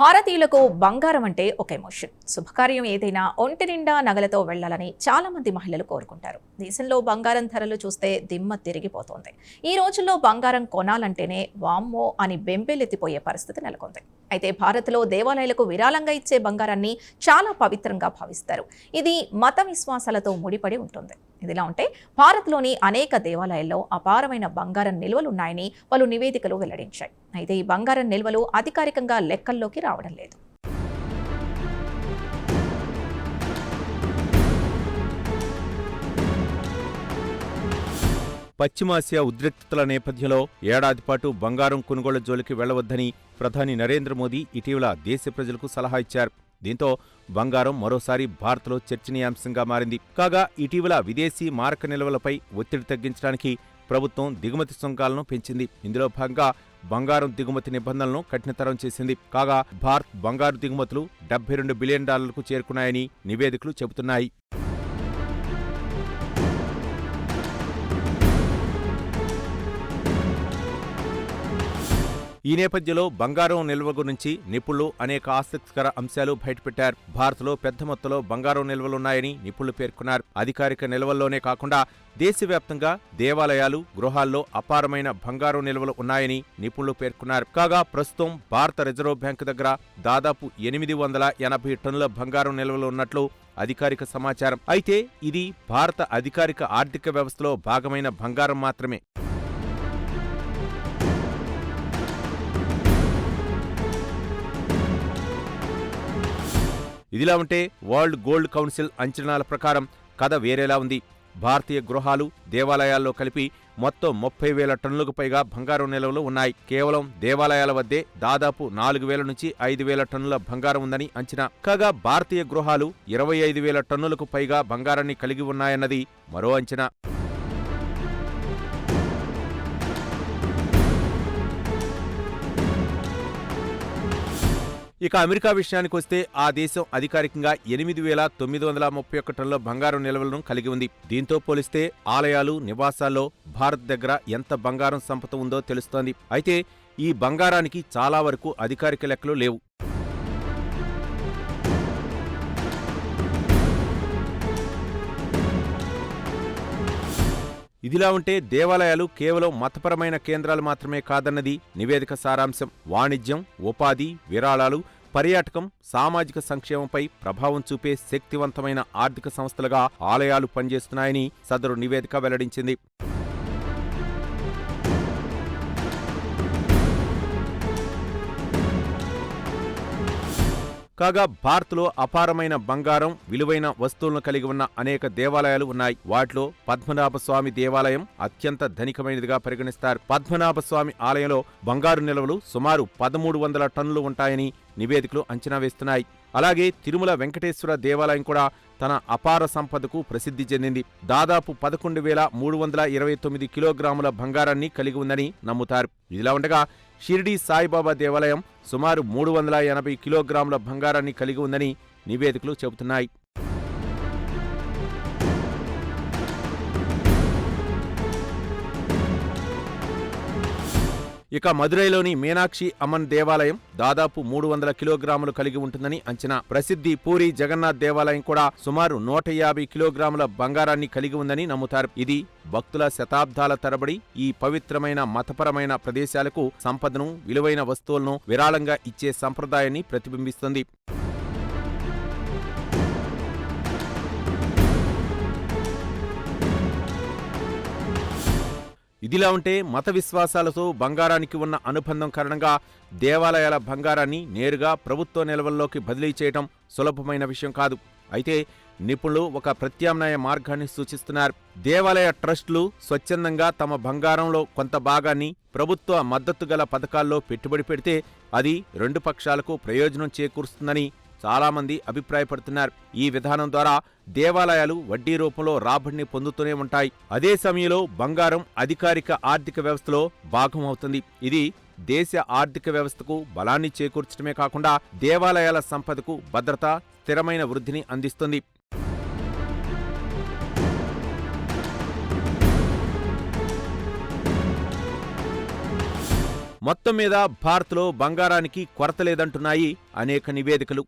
భారతీయులకు బంగారం అంటే ఒక ఎమోషన్. శుభకార్యం ఏదైనా ఒంటి నిండా నగలతో వెళ్లాలని చాలా మంది మహిళలు కోరుకుంటారు. దేశంలో బంగారం ధరలు చూస్తే దిమ్మ తిరిగిపోతోంది. ఈ రోజుల్లో బంగారం కొనాలంటేనే వామ్మో అని బెంబేలెత్తిపోయే పరిస్థితి నెలకొంది. అయితే భారత్లో దేవాలయాలకు విరాళంగా ఇచ్చే బంగారాన్ని చాలా పవిత్రంగా భావిస్తారు. ఇది మత విశ్వాసాలతో ముడిపడి ఉంటుంది. ఇదిలా ఉంటే భారత్లోని అనేక దేవాలయాల్లో అపారమైన బంగారం నిల్వలున్నాయని పలు నివేదికలు వెల్లడించాయి. అయితే ఈ బంగారం నిల్వలు అధికారికంగా లెక్కల్లోకి రావడం లేదు. పశ్చిమాసియా ఉద్రిక్తతల నేపథ్యంలో ఏడాది పాటు బంగారం కొనుగోళ్ల జోలికి వెళ్లవద్దని ప్రధాని నరేంద్ర మోదీ ఇటీవల దేశ ప్రజలకు సలహా ఇచ్చారు. దీంతో బంగారం మరోసారి భారత్లో చర్చనీయాంశంగా మారింది. కాగా ఇటీవల విదేశీ మారక నిల్వలపై ఒత్తిడి తగ్గించడానికి ప్రభుత్వం దిగుమతి సుంకాలను పెంచింది. ఇందులో భాగంగా బంగారం దిగుమతి నిబంధనలను కఠినతరం చేసింది. కాగా భారత్ బంగారు దిగుమతులు $72 బిలియన్ చేరుకున్నాయని నివేదికలు చెబుతున్నాయి. ఈ నేపథ్యంలో బంగారం నిల్వ గురించి నిపుణులు అనేక ఆసక్తికర అంశాలు బయటపెట్టారు. భారత్లో పెద్ద మొత్తంలో బంగారం నిల్వలున్నాయని నిపుణులు పేర్కొన్నారు. అధికారిక నిల్వల్లోనే కాకుండా దేశవ్యాప్తంగా దేవాలయాలు, గృహాల్లో అపారమైన బంగారం నిల్వలు ఉన్నాయని నిపుణులు పేర్కొన్నారు. కాగా ప్రస్తుతం భారత రిజర్వ్ బ్యాంకు దగ్గర దాదాపు 880 టన్నుల బంగారం నిల్వలు ఉన్నట్లు అధికారిక సమాచారం. అయితే ఇది భారత అధికారిక ఆర్థిక వ్యవస్థలో భాగమైన బంగారం మాత్రమే. ఇదిలా ఉంటే వరల్డ్ గోల్డ్ కౌన్సిల్ అంచనాల ప్రకారం కథ వేరేలా ఉంది. భారతీయ గృహాలు, దేవాలయాల్లో కలిపి మొత్తం 30,000 టన్నులకు పైగా బంగారం నిల్వలు ఉన్నాయి. కేవలం దేవాలయాల వద్దే దాదాపు 4,000 నుంచి 5,000 టన్నుల బంగారం ఉందని అంచనా. కాగా భారతీయ గృహాలు 25,000 టన్నులకు పైగా బంగారాన్ని కలిగి ఉన్నాయన్నది మరో అంచనా. ఇక అమెరికా విషయానికొస్తే ఆ దేశం అధికారికంగా 8,931 టన్నుల బంగారం నిల్వలను కలిగి ఉంది. దీంతో పోలిస్తే ఆలయాలు, నివాసాల్లో భారత్ దగ్గర ఎంత బంగారం సంపద ఉందో తెలుస్తోంది. అయితే ఈ బంగారానికి చాలా వరకు అధికారిక లెక్కలు లేవు. ఇదిలా ఉంటే దేవాలయాలు కేవలం మతపరమైన కేంద్రాలు మాత్రమే కాదన్నది నివేదిక సారాంశం. వాణిజ్యం, ఉపాధి, విరాళాలు, పర్యాటకం, సామాజిక సంక్షేమంపై ప్రభావం చూపే శక్తివంతమైన ఆర్థిక సంస్థలుగా ఆలయాలు పనిచేస్తున్నాయని సదరు నివేదిక వెల్లడించింది. కాగా భారత్లో అపారమైన బంగారం, విలువైన వస్తువులను కలిగి ఉన్న అనేక దేవాలయాలు ఉన్నాయి. వాటిలో పద్మనాభస్వామి దేవాలయం అత్యంత ధనికమైనదిగా పరిగణిస్తారు. పద్మనాభస్వామి ఆలయంలో బంగారు నిల్వలు సుమారు 1,300 టన్నులు ఉంటాయని నివేదికలు అంచనా వేస్తున్నాయి. అలాగే తిరుమల వెంకటేశ్వర దేవాలయం కూడా తన అపార సంపదకు ప్రసిద్ధి చెందింది. దాదాపు 11,329 కిలోగ్రాముల బంగారాన్ని కలిగి ఉందని నమ్ముతారు. ఇదిలా ఉండగా షిరిడీ సాయిబాబా దేవాలయం సుమారు 380 కిలోగ్రాముల బంగారాన్ని కలిగి ఉందని నివేదికలు చెబుతున్నాయి. ఇక మదురైలోని మీనాక్షి అమ్మన్ దేవాలయం దాదాపు 300 కిలోగ్రాములు కలిగి ఉంటుందని అంచనా. ప్రసిద్ధి పూరి జగన్నాథ్ దేవాలయం కూడా సుమారు 150 కిలోగ్రాముల బంగారాన్ని కలిగి ఉందని నమ్ముతారు. ఇది భక్తుల శతాబ్దాల తరబడి ఈ పవిత్రమైన మతపరమైన ప్రదేశాలకు సంపదను, విలువైన వస్తువులను విరాళంగా ఇచ్చే సంప్రదాయాన్ని ప్రతిబింబిస్తుంది. ఇదిలా ఉంటే మత విశ్వాసాలతో బంగారానికి ఉన్న అనుబంధం కారణంగా దేవాలయాల బంగారాన్ని నేరుగా ప్రభుత్వ నిల్వల్లోకి బదిలీ చేయడం సులభమైన విషయం కాదు. అయితే నిపుణులు ఒక ప్రత్యామ్నాయ మార్గాన్ని సూచిస్తున్నారు. దేవాలయ ట్రస్టులు స్వచ్ఛందంగా తమ బంగారంలో కొంత భాగాన్ని ప్రభుత్వ మద్దతు గల పథకాల్లో పెట్టుబడి పెడితే అది రెండు పక్షాలకు ప్రయోజనం చేకూరుస్తుందని చాలామంది అభిప్రాయపడుతున్నారు. ఈ విధానం ద్వారా దేవాలయాలు వడ్డీ రూపంలో రాబడిని పొందుతూనే ఉంటాయి. అదే సమయంలో బంగారం అధికారిక ఆర్థిక వ్యవస్థలో భాగం అవుతుంది. ఇది దేశ ఆర్థిక వ్యవస్థకు బలాన్ని చేకూర్చడమే కాకుండా దేవాలయాల సంపదకు భద్రత, స్థిరమైన వృద్ధిని అందిస్తుంది. మొత్తం మీద భారత్లో బంగారానికి కొరత లేదంటున్నాయి అనేక నివేదికలు.